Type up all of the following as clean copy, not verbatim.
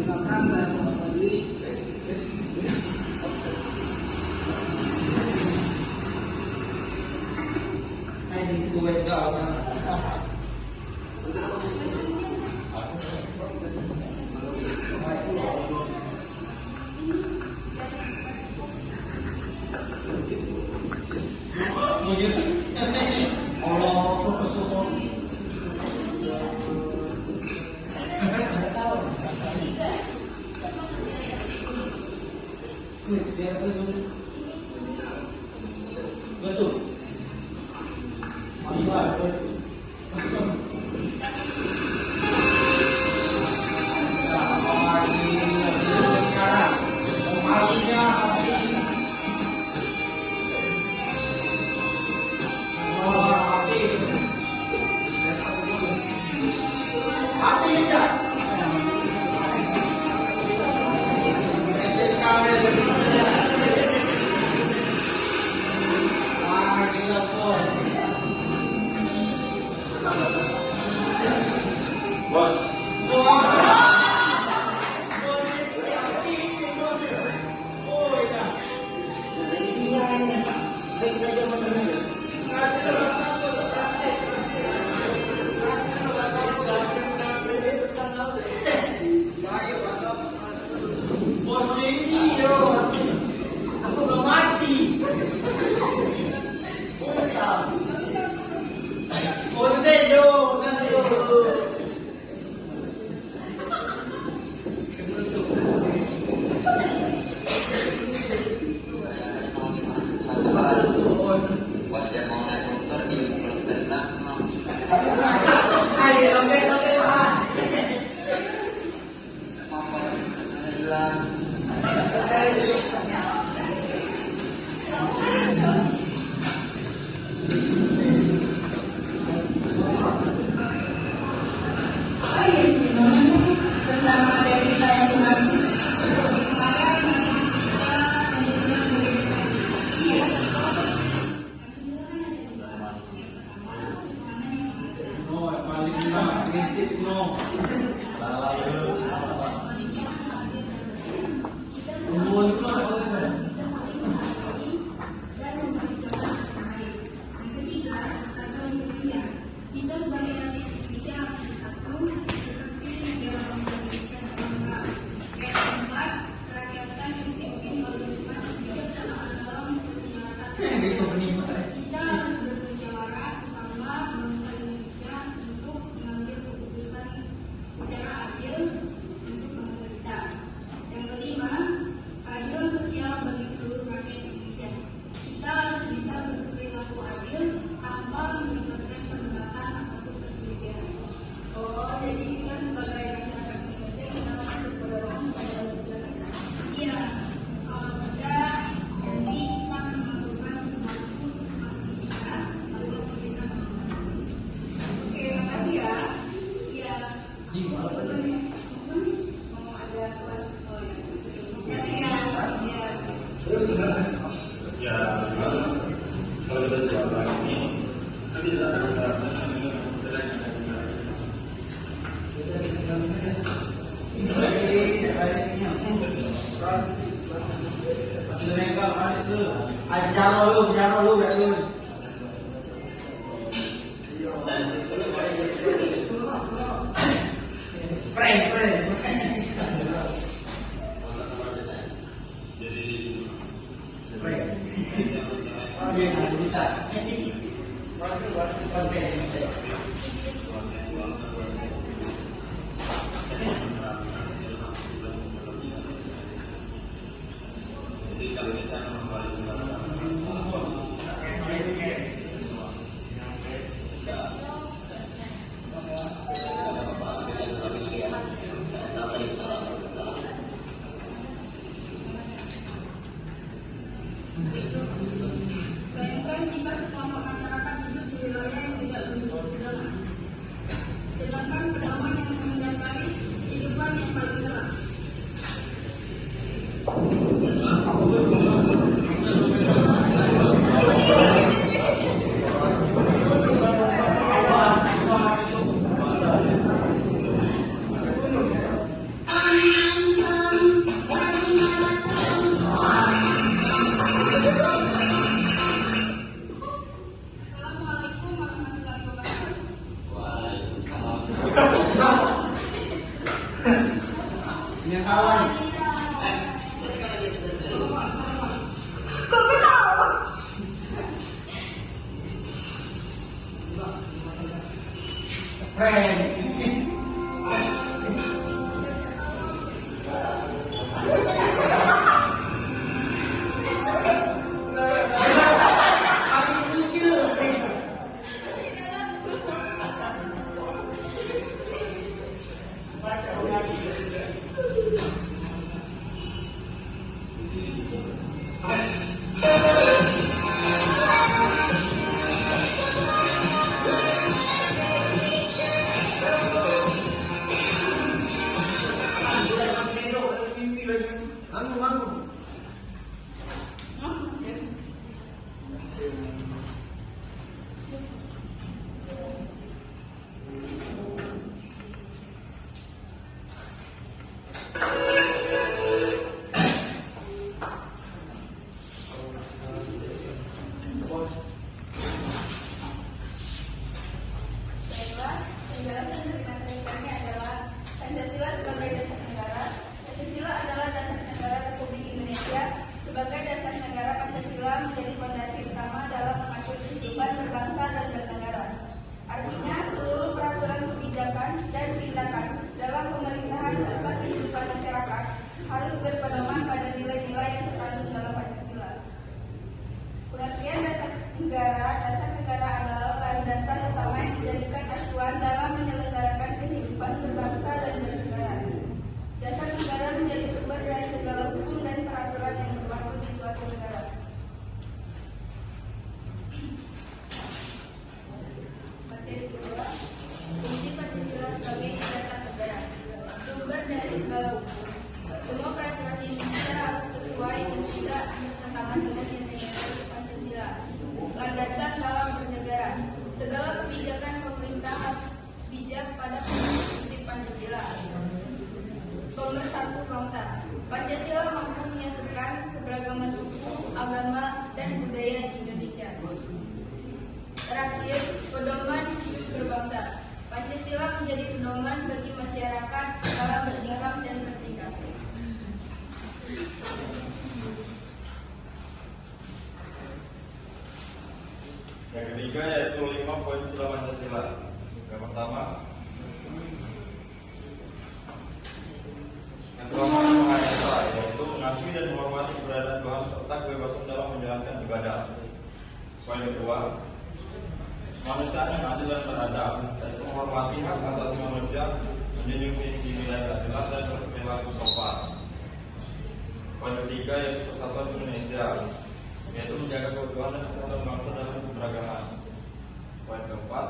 Perkenalkan saya Muhammad Fadli. Ini gue kau. Bayangkan jika sekelompok masyarakat hidup di wilayah yang tidak begitu kawan. Kok ketawa? Keren. Penjelasan dari materi kami adalah Pancasila sebagai dasar negara. Pancasila adalah dasar negara Republik Indonesia. Sebagai dasar negara, Pancasila menjadi fondasi utama dalam mengatur kehidupan berbangsa dan bernegara. Artinya, seluruh peraturan kebijakan dan tindakan dalam pemerintahan serta kehidupan masyarakat harus berpedoman pada nilai-nilai yang terkandung dalam Pancasila. Pengertian dasar negara adalah landasan utama yang dijadikan acuan dalam menyelenggarakan kehidupan berbangsa dan bernegara. Dasar negara menjadi sumber dari segala hukum dan peraturan yang berlaku di suatu negara. Materi kedua, fungsi Pancasila sebagai dasar negara, sumber dari segala hukum. Semua peraturan di Indonesia harus sesuai dan tidak bertentangan dengan nilai-nilai Pancasila. Landasan dalam bernegara, segala kebijakan pemerintah harus bijak pada prinsip Pancasila. Pemersatu bangsa, Pancasila mampu menyatukan keberagaman suku, agama, dan budaya di Indonesia. Terakhir, pedoman hidup berbangsa, Pancasila menjadi pedoman bagi masyarakat dalam bersikap dan bertindak. Yang ketiga yaitu 5 poin sila Pancasila. Yang pertama, yang pertama menghayati, yaitu mengakui dan menghormati keberadaan Tuhan serta kebebasan dalam menjalankan ibadah. Poin kedua, kemanusiaan yang adil dan beradab, yaitu menghormati hak asasi manusia, menjunjung tinggi nilai keadilan dan berperilaku sopan. Poin ketiga yaitu persatuan Indonesia, yaitu menjaga keutuhan dan kesatuan bangsa dalam keberagaman. Poin keempat,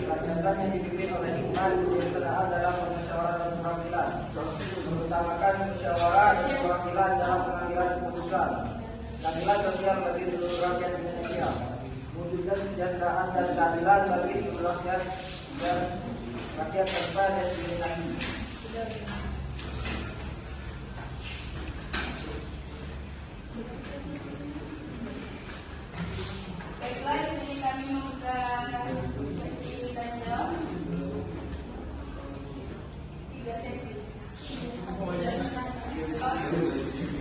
Rakyat yang dipimpin oleh hikmat kesejahteraan dalam permusyawaratan dan perwakilan, mengutamakan musyawarah dan perwakilan dalam pengambilan keputusan, keadilan sosial bagi seluruh rakyat Indonesia, mewujudkan kesejahteraan dan keadilan bagi seluruh rakyat dan rakyat tanpa diskriminasi. Baiklah, di sini kami membuka sesi tanya jawab. 3 sesi.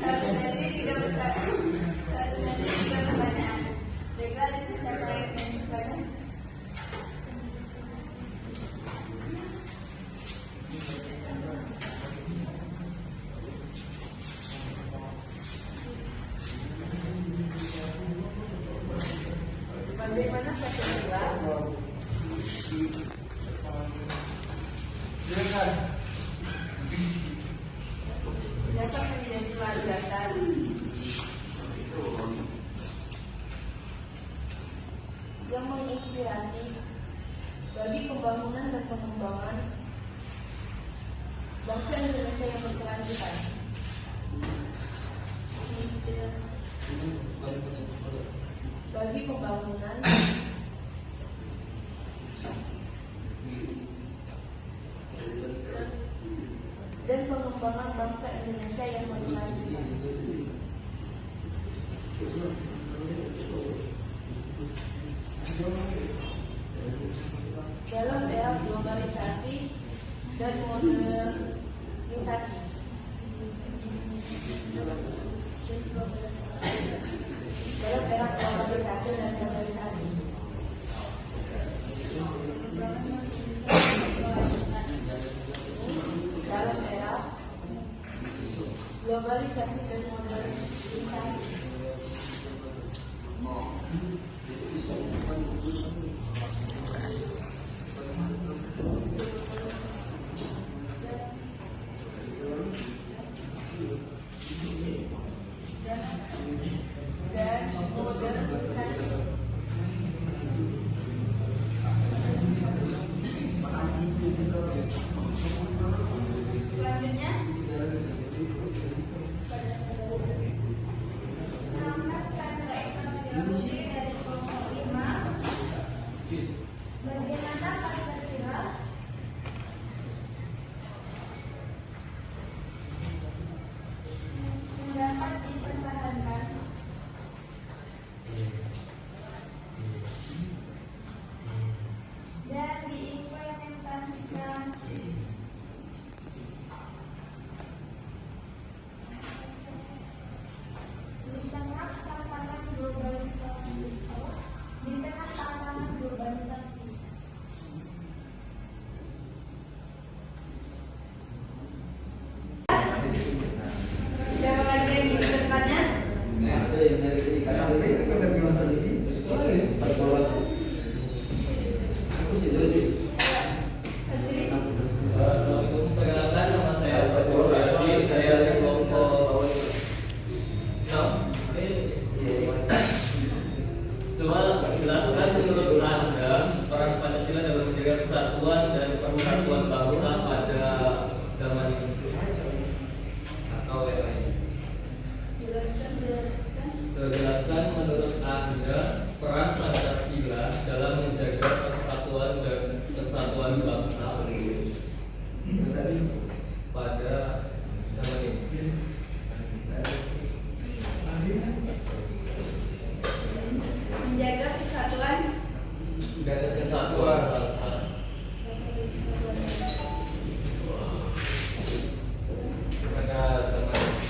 Satu sesi 3 pertanyaan. Satu sesi 3 pertanyaan. Baiklah, di sini siapa yang ingin bertanya? Bagaimana Pancasila? Dapat menjadi landasan yang menginspirasi bagi pembangunan dan pengembangan bangsa Indonesia yang berkelanjutan. Inspirasi bagi pembangunan dan pengembangan bangsa Indonesia yang berkelanjutan. Dalam era globalisasi dan modernisasi. Dalam era globalisasi dan modernisasi. Dalam era globalisasi dan modernisasi. Dan modernisasi. Selanjutnya, nama Sandra Ismail dari kelompok 5. Bagaimana Pancasila dapat dipertahankan dan diimplementasikan di tengah tantangan globalisasi. Siapa lagi yang bertanya? Ada yang dari sini karena ini kan saya bilang tadi sih. Aku sih jadi. Perkenalkan, nama saya Fatul Radi, saya dari kelompok 6. Coba jelaskan menurut Anda peran Pancasila dalam menjaga kesatuan dan persatuan bangsa pada zaman ini atau yang lain. Jelaskan menurut Anda peran Pancasila dalam menjaga persatuan dan kesatuan bangsa pada zaman ini. Menjaga kesatuan Kesatuan bangsa pada zaman ini.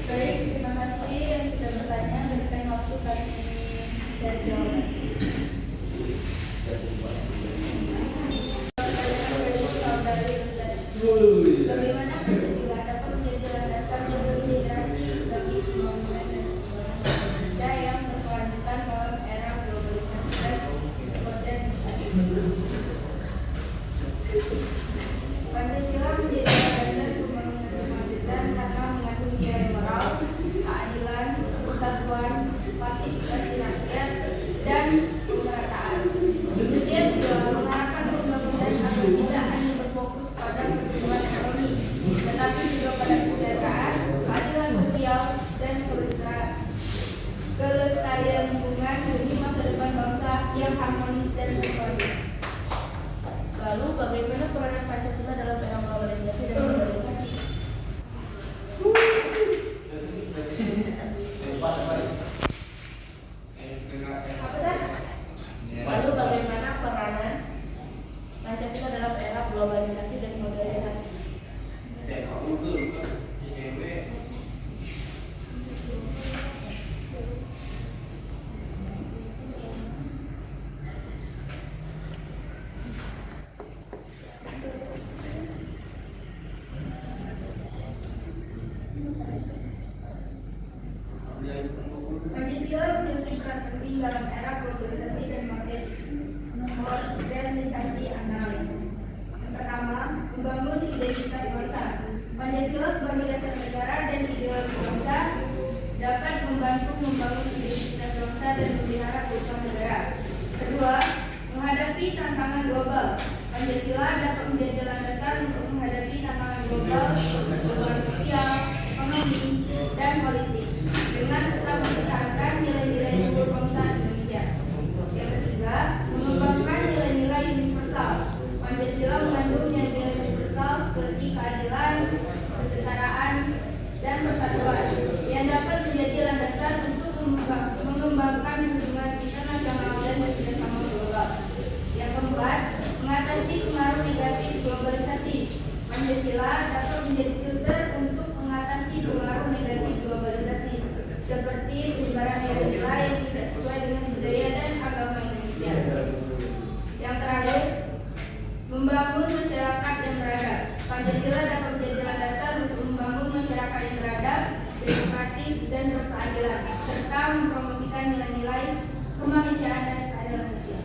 Baik, terima kasih yang sudah bertanya. Berikan waktu kami dan jawaban. Bagaimana Pancasila dapat menjadi landasan berintegrasi bagi pembangunan dan perkembangan Indonesia yang berkelanjutan dalam era globalisasi dan modernisasi? Pancasila menjadi landasan pembangunan berkelanjutan karena mengandung nilai moral, keadilan, persatuan, partisipasi rakyat, dan kemerataan. Setiap sila mengharapkan pembangunan agar tidak hanya berfokus pada pertumbuhan ekonomi, tetapi juga pada kesejahteraan, keadilan sosial, dan kelestarian lingkungan demi masa depan bangsa yang harmonis dan berkelanjutan. Lalu, bagaimana peranan Pancasila dalam era globalisasi dan modernisasi? Lalu, bagaimana peranan Pancasila dalam era globalisasi dan modernisasi? Pancasila memiliki peran penting dalam era globalisasi dan modernisasi antara lain. Yang pertama, membangun identitas bangsa. Pancasila sebagai dasar negara dan ideologi bangsa dapat membantu membangun identitas bangsa dan memelihara keutuhan negara. Kedua, menghadapi tantangan global. Pancasila dapat menjadi landasan untuk menghadapi tantangan global seperti perubahan sosial, ekonomi, dan politik dengan tetap mempertahankan nilai-nilai luhur bangsa Indonesia. Yang ketiga, mengembangkan nilai-nilai universal. Pancasila mengandung nilai-nilai universal seperti keadilan, kesetaraan, dan persatuan yang dapat menjadi landasan untuk mengembangkan hubungan internasional dan kerjasama global. Yang keempat, mengatasi pengaruh negatif globalisasi. Pancasila dapat menjadi filter untuk mengatasi pengaruh negatif globalisasi seperti penyebaran nilai-nilai yang tidak sesuai dengan budaya dan agama Indonesia. Yang terakhir, membangun masyarakat yang beradab. Pancasila dapat menjadi landasan untuk membangun masyarakat yang beradab, demokratis, dan berkeadilan, serta mempromosikan nilai-nilai kemanusiaan dan keadilan sosial.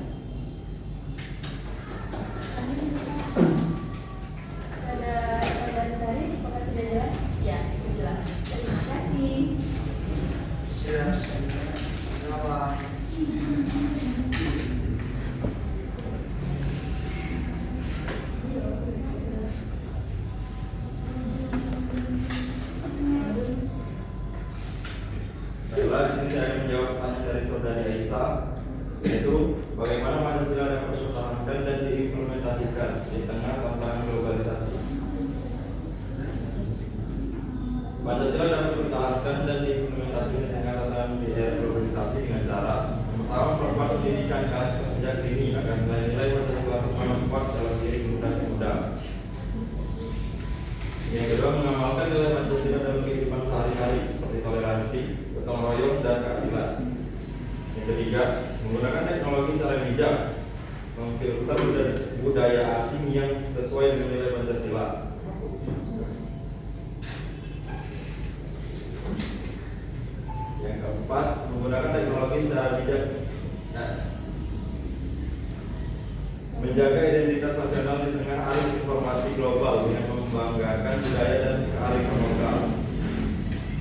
Ada tambahan dari, apakah sudah jelas? Ya, jelas. Terima kasih. Baiklah, di sini saya akan menjawab pertanyaan dari saudari Aisyah, yaitu bagaimana Pancasila dapat dipertahankan dan diimplementasikan di tengah tantangan globalisasi. Pancasila dapat dipertahankan dan diimplementasikan di tengah tantangan di era globalisasi dengan cara pertama, memperkuat pendidikan karakter sejak dini agar nilai-nilai Pancasila semakin kuat dalam diri generasi muda. Yang kedua, mengamalkan nilai Pancasila dalam kehidupan sehari-hari seperti toleransi, gotong royong, dan keadilan. Yang ketiga, menggunakan teknologi secara bijak, memfilter budaya asing yang sesuai dengan nilai Pancasila. Yang keempat, menggunakan teknologi secara bijak, menjaga identitas nasional di tengah arus informasi global yang membanggakan budaya dan kearifan lokal.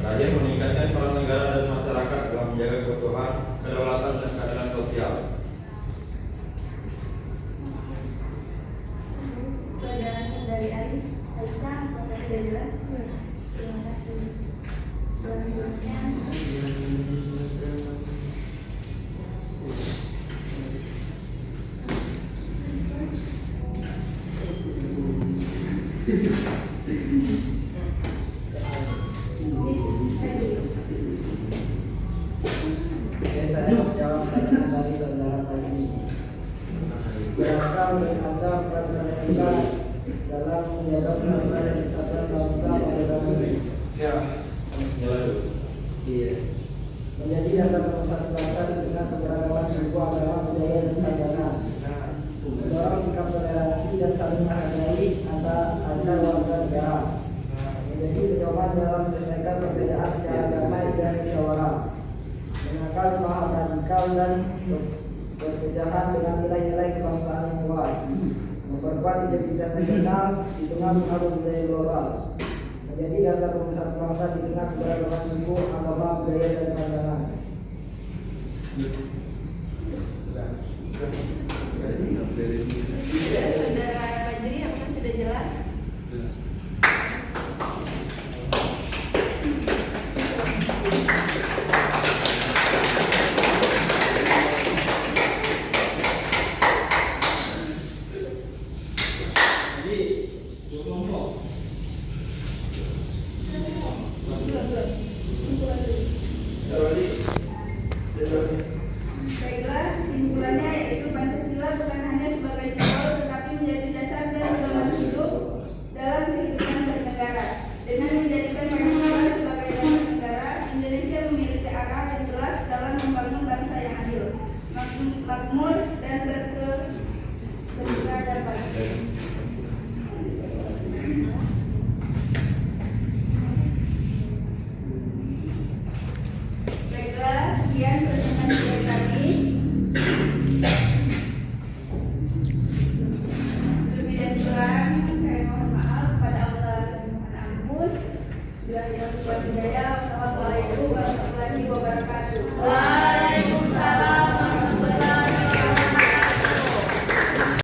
Terakhir, meningkatkan peran negara dan masyarakat dalam menjaga keutuhan, kedaulatan, dan keadilan sosial. Penjelasan dari Aisyah, apakah sudah jelas? Terima kasih. Selanjutnya, Saya menjawab pertanyaan dari saudara Fahmi. Berapa menganggap peran Pancasila dalam menjaga persatuan dan kesatuan bangsa pada zaman ini? Iya. Menjadi dasar pemersatu bangsa di tengah keberagaman suku, agama, budaya, dan keagamaan. Mendorong sikap toleransi dan saling menghargai antar warga negara. Menjadi pedoman dalam menyelesaikan perbedaan secara damai dan musyawarah. Mengakal paham radikal dan berpecahan dengan nilai-nilai kebangsaan yang kuat. Memperkuat identitas nasional di tengah pengaruh budaya global. Menjadi dasar pemersatu bangsa di tengah keberagaman suku, agama, budaya, dan keagamaan. saudara Fajri, apakah sudah jelas? Baiklah, kesimpulannya yaitu Pancasila bukan hanya sebagai simbol tetapi menjadi dasar dan pedoman hidup dalam kehidupan bernegara. Dengan menjadikan Pancasila sebagai dasar negara, Indonesia memiliki arah yang jelas dalam membangun bangsa yang adil, makmur, dan berkeadaban. Baiklah, sekian presentasi dari kami. Lebih dan kurang, kami mohon maaf pada Allah dan mohon ampun. Bila tidak sesuai budaya, wassalamualaikum warahmatullahi wabarakatuh.